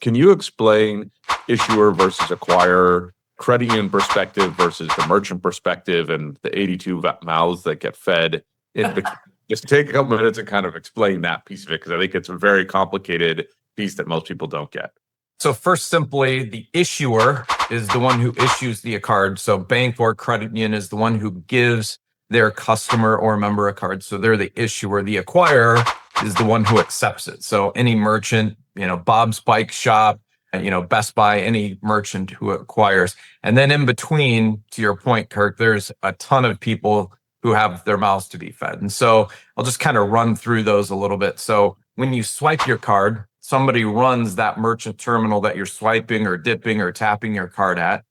Can you explain issuer versus acquirer, credit union perspective versus the merchant perspective, and the 82 mouths that get fed? Just take a couple minutes and kind of explain that piece of it, because I think it's a very complicated piece that most people don't get. So first, simply, the issuer is the one who issues the card. So bank or credit union is the one who gives their customer or member a card. So they're the issuer. The acquirer is the one who accepts it. So any merchant, Bob's Bike Shop, Best Buy, any merchant who acquires. And then in between, to your point, Kirk, there's a ton of people who have their mouths to be fed. And so I'll just kind of run through those a little bit. So when you swipe your card, somebody runs that merchant terminal that you're swiping or dipping or tapping your card at.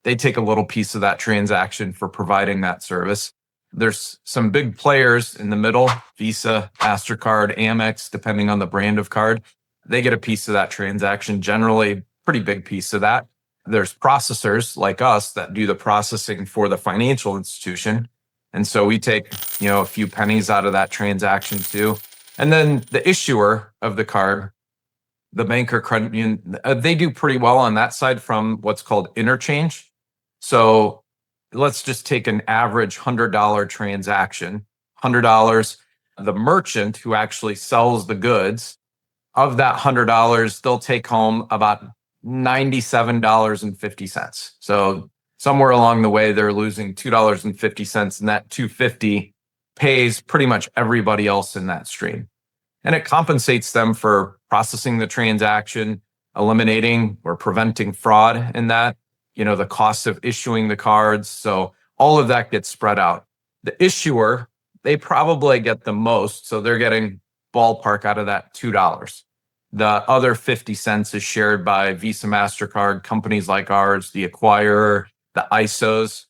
They take a little piece of that transaction for providing that service. There's some big players in the middle, Visa, MasterCard, Amex, depending on the brand of card. They get a piece of that transaction, generally pretty big piece of that. There's processors like us that do the processing for the financial institution. And so we take, a few pennies out of that transaction too. And then the issuer of the card, the bank or credit union, they do pretty well on that side from what's called interchange. So let's just take an average $100 transaction, $100. The merchant who actually sells the goods, of that $100, they'll take home about $97.50. So somewhere along the way, they're losing $2.50, and that $2.50 pays pretty much everybody else in that stream. And it compensates them for processing the transaction, eliminating or preventing fraud in that, the cost of issuing the cards. So all of that gets spread out. The issuer, they probably get the most. So they're getting ballpark out of that $2. The other 50 cents is shared by Visa, MasterCard, companies like ours, the acquirer, the ISOs.